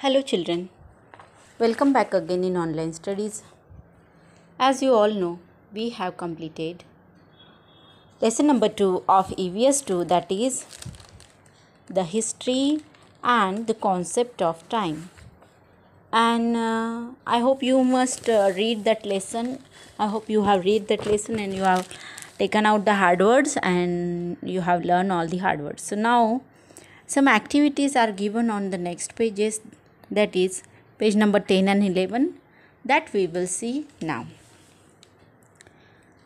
Hello children, welcome back again in online studies. As you all know, we have completed lesson number 2 of EVS 2, that is the history and the concept of time. And I hope you must read that lesson. I hope you have read that lesson and you have taken out the hard words and you have learned all the hard words. So now some activities are given on the next pages, that is page number 10 and 11, that we will see now.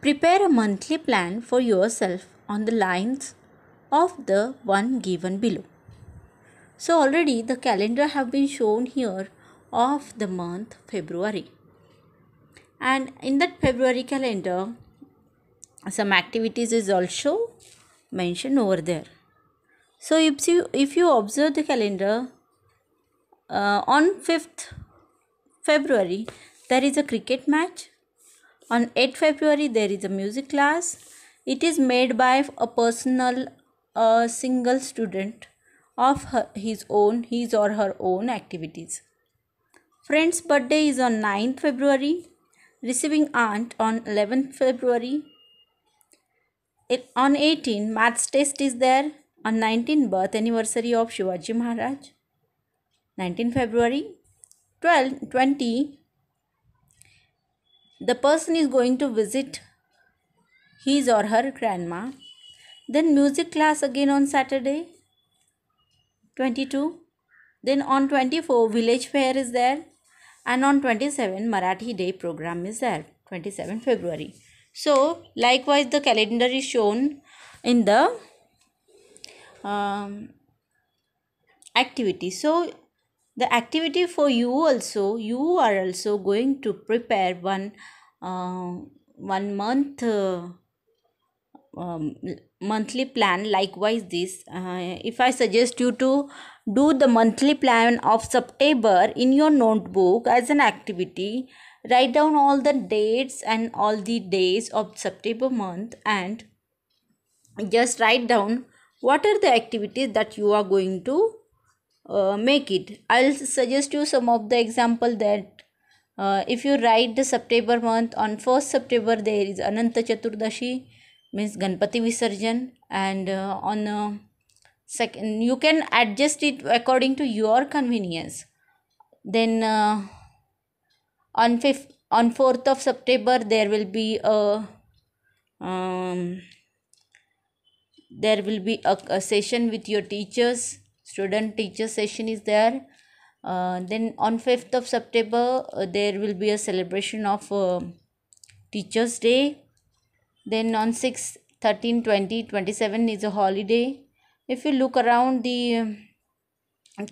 Prepare a monthly plan for yourself on the lines of the one given below. So already the calendar have been shown here of the month February, and in that February calendar some activities is also mentioned over there. So if you observe the calendar, on 5th February there is a cricket match. On 8th February there is a music class. It is made by a single student of his or her own activities. Friend's birthday is on 9th February. Receiving aunt on 11th February. On 18th, maths test is there. On 19th, birth anniversary of Shivaji Maharaj, 19th February. 20, the person is going to visit his or her grandma. Then music class again on Saturday, 22. Then on 24, village fair is there. And on 27, Marathi Day program is there, 27 February. So, likewise the calendar is shown in the activity. So, the activity for you also, you are also going to prepare one month monthly plan. Likewise this, if I suggest you to do the monthly plan of September in your notebook as an activity, write down all the dates and all the days of September month and just write down what are the activities that you are going to make it. I'll suggest you some of the example that if you write the September month, on 1st September there is Ananta Chaturdashi, means Ganpati Visarjan, and on second you can adjust it according to your convenience. Then on 4th of September there will be a session with your teachers. Student teacher session is there. Then on 5th of September there will be a celebration of Teachers Day. Then on 6, 13, 20, 27 is a holiday. If you look around the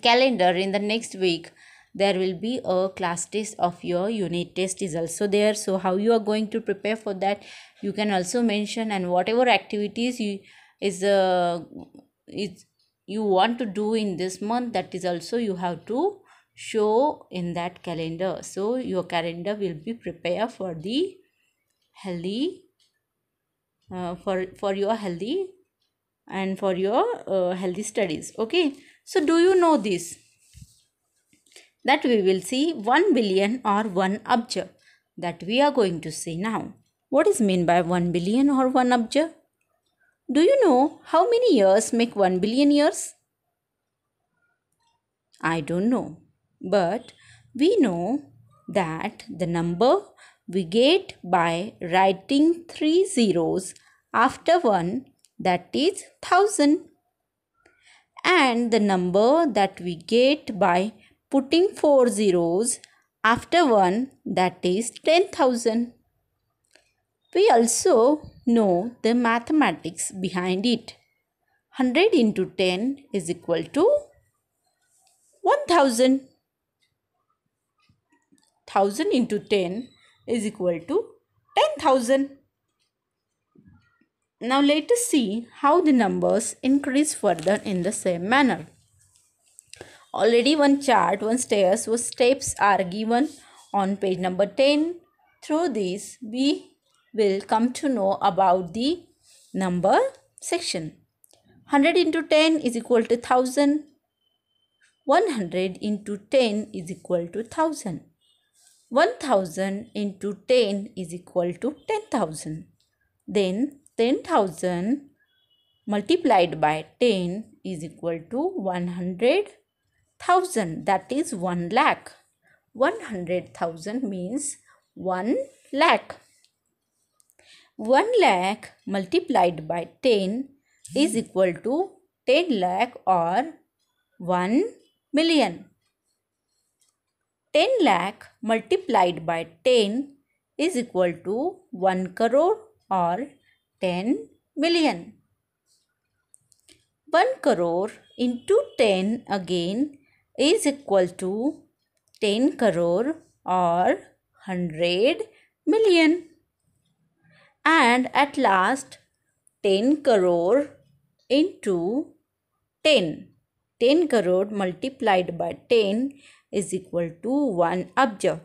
calendar, in the next week there will be a class test of your unit test is also there. So how you are going to prepare for that, you can also mention, and whatever activities you want to do in this month, that is also you have to show in that calendar. So your calendar will be prepared for the healthy for your healthy and for your healthy studies. Okay, so do you know this, that we will see 1 billion or 1 abja, that we are going to see now. What is mean by 1 billion or 1 abja? Do you know how many years make 1 billion years? I don't know, but we know that the number we get by writing 3 zeros after 1, that is 1000, and the number that we get by putting 4 zeros after 1, that is 10,000. We also know the mathematics behind it. 100 into 10 is equal to 1000. 1000 into 10 is equal to 10,000. Now let us see how the numbers increase further in the same manner. Already one steps are given on page number 10. Through this we will come to know about the number section. 100 into 10 is equal to 1000. 100 into 10 is equal to 1000. 1000 into 10 is equal to 10,000. Then 10,000 multiplied by 10 is equal to 100,000. That is 1 lakh. 100,000 means 1 lakh. 1 lakh multiplied by 10 is equal to 10 lakh or 1 million. 10 lakh multiplied by 10 is equal to 1 crore or 10 million. 1 crore into 10 again is equal to 10 crore or 100 million. And at last 10 crore into 10. 10 crore multiplied by 10 is equal to 1 abja.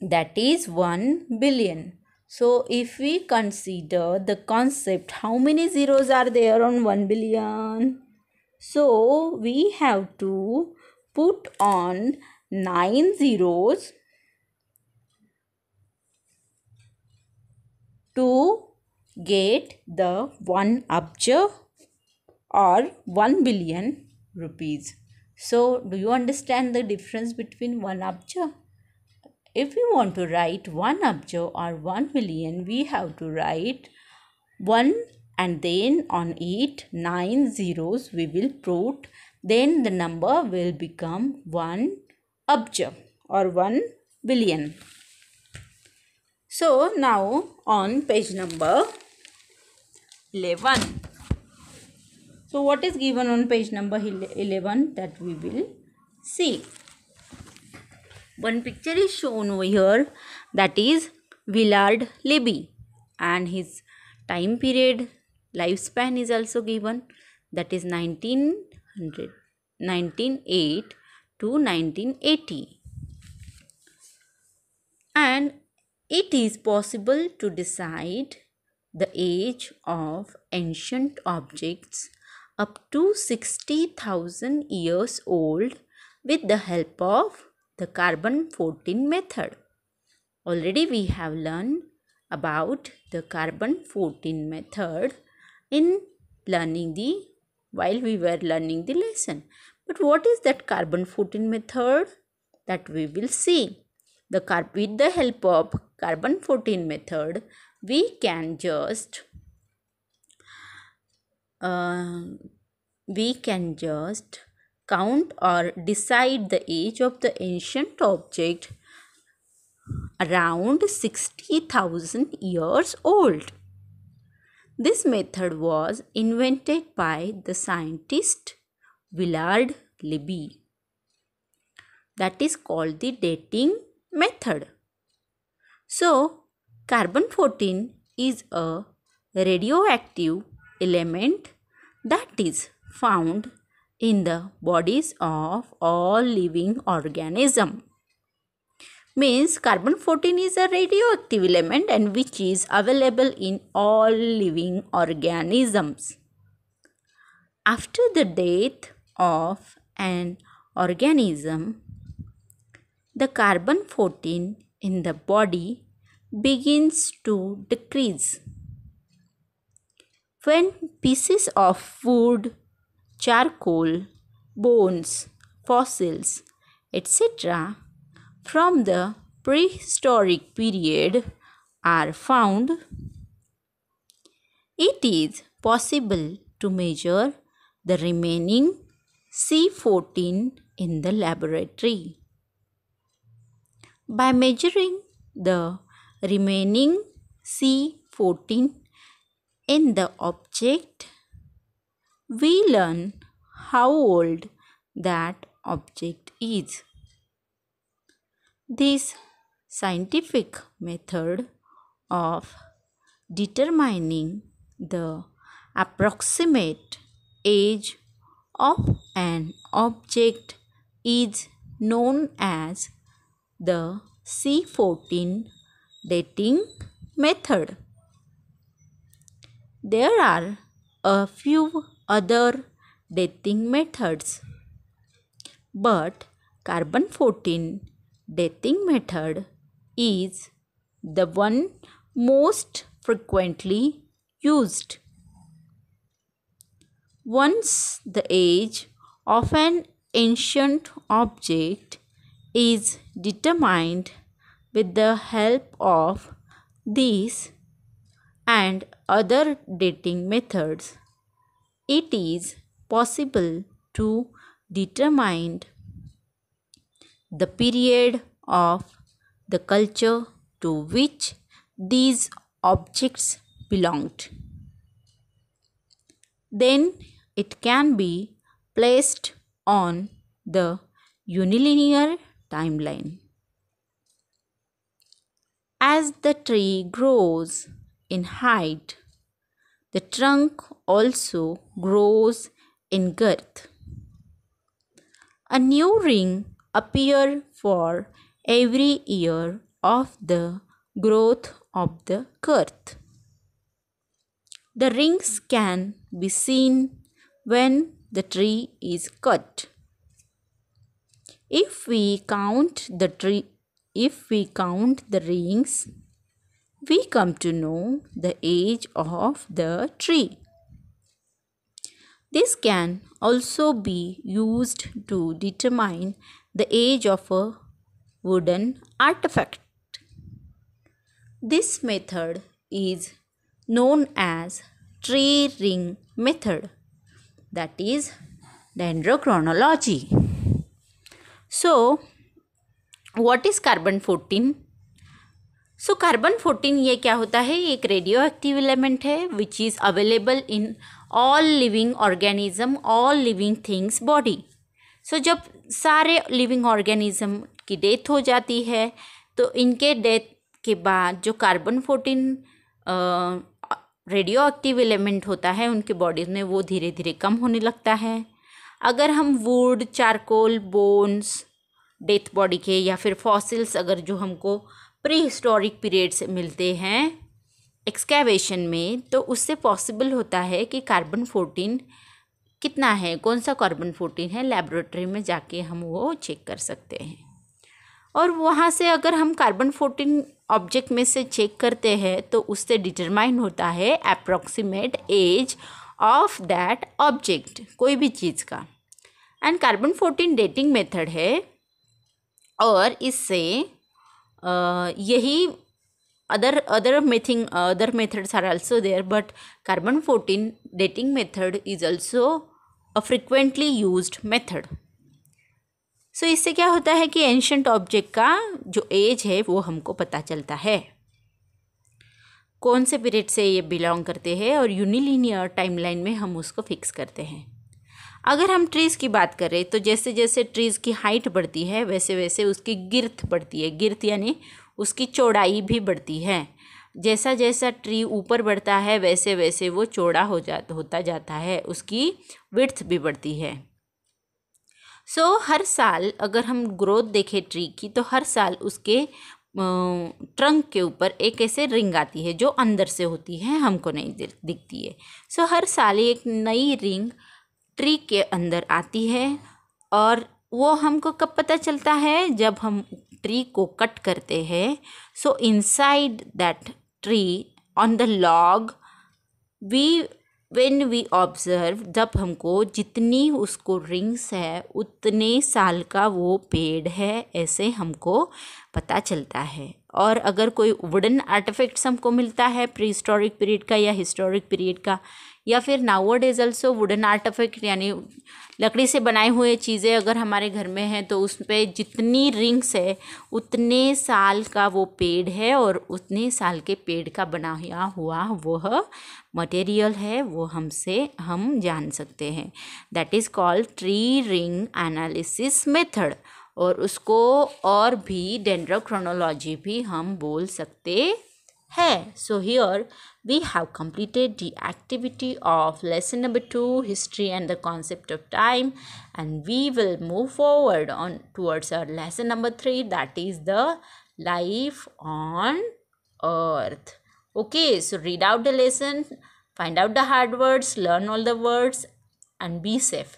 That is 1 billion. So if we consider the concept, how many zeros are there on 1 billion? So we have to put on 9 zeros to get the 1 abja or 1 billion rupees. So do you understand the difference between 1 abja? If we want to write 1 abja or 1 billion, we have to write 1 and then on it 9 zeros we will put. Then the number will become 1 abja or 1 billion. So now on page number 11. So what is given on page number 11 that we will see. One picture is shown over here, that is Willard Libby, and his time period, lifespan is also given, that is 1908 to 1980. And it is possible to decide the age of ancient objects up to 60,000 years old with the help of the carbon-14 method. Already we have learned about the carbon-14 method while we were learning the lesson. But what is that carbon-14 method? That we will see. With the help of carbon-14 method, we can just count or decide the age of the ancient object around 60,000 years old. This method was invented by the scientist Willard Libby. That is called the dating method. So, carbon-14 is a radioactive element that is found in the bodies of all living organisms. Means carbon-14 is a radioactive element and which is available in all living organisms. After the death of an organism, the carbon-14 in the body begins to decrease. When pieces of wood, charcoal, bones, fossils, etc. from the prehistoric period are found, it is possible to measure the remaining C14 in the laboratory. By measuring the remaining C14 in the object, we learn how old that object is. This scientific method of determining the approximate age of an object is known as the C14 dating method. There are a few other dating methods. But carbon 14 dating method is the one most frequently used. Once the age of an ancient object is determined with the help of these and other dating methods, it is possible to determine the period of the culture to which these objects belonged. Then it can be placed on the unilinear timeline. As the tree grows in height, the trunk also grows in girth. A new ring appears for every year of the growth of the girth. The rings can be seen when the tree is cut. If we count the rings, we come to know the age of the tree. This can also be used to determine the age of a wooden artifact. This method is known as tree ring method, that is dendrochronology. So, what is carbon 14? So carbon 14 ये क्या होता है? एक radio active element है which is available in all living organism, all living things body. So जब सारे living organism की death हो जाती है तो इनके डेथ के बाद जो कार्बन 14 रेडियो एक्टिव एलिमेंट होता है उनके बॉडी में वो धीरे धीरे कम होने लगता है. अगर हम would, charcoal, bones death body के या फिर फॉसिल्स अगर जो हमको प्री हिस्टोरिक पीरियड से मिलते हैं एक्सकैवेशन में, तो उससे पॉसिबल होता है कि कार्बन 14 कितना है, कौन सा कार्बन 14 है, लेबोरेटरी में जाके हम वो चेक कर सकते हैं. और वहाँ से अगर हम कार्बन 14 ऑब्जेक्ट में से चेक करते हैं तो उससे डिटरमाइन होता है approximate age of that object, कोई भी चीज़ का. एंड कार्बन 14 डेटिंग मेथड है और इससे यही other methods are also there, but carbon 14 dating method is also a frequently used method. So इससे क्या होता है कि एंशंट ऑब्जेक्ट का जो एज है वो हमको पता चलता है, कौन से पीरियड से ये बिलोंग करते हैं, और यूनिलीनियर टाइमलाइन में हम उसको फिक्स करते हैं. अगर हम ट्रीज़ की बात करें तो जैसे जैसे ट्रीज़ की हाइट बढ़ती है वैसे वैसे उसकी गिर्थ बढ़ती है. गिर्थ यानी उसकी चौड़ाई भी बढ़ती है. जैसा जैसा ट्री ऊपर बढ़ता है वैसे वैसे वो चौड़ा होता जाता है, उसकी विड्थ भी बढ़ती है. सो हर साल अगर हम ग्रोथ देखें ट्री की तो हर साल उसके ट्रंक के ऊपर एक ऐसे रिंग आती है जो अंदर से होती है, हमको नहीं दिखती है. सो हर साल एक नई रिंग ट्री के अंदर आती है. और वो हमको कब पता चलता है? जब हम ट्री को कट करते हैं. So inside that tree on the log when we observe, जब हमको जितनी उसको रिंग्स है उतने साल का वो पेड़ है, ऐसे हमको पता चलता है. और अगर कोई वुडन आर्टिफैक्ट्स हमको मिलता है प्री हिस्टोरिक पीरियड का या हिस्टोरिक पीरियड का, या फिर नाउअडेज ऑल्सो वुडन आर्टिफैक्ट यानी लकड़ी से बनाए हुए चीज़ें अगर हमारे घर में हैं तो उस पर जितनी रिंग्स है उतने साल का वो पेड़ है और उतने साल के पेड़ का बनाया हुआ वह मटेरियल है, वो हम जान सकते हैं. That is called tree ring analysis method. और उसको और भी डेंड्रोक्रोनोलॉजी भी हम बोल सकते हैं. So here we have completed the activity of lesson number 2, history and the concept of time, and we will move forward on towards our lesson number 3, that is the life on earth. Okay, so read out the lesson, find out the hard words, learn all the words and be safe.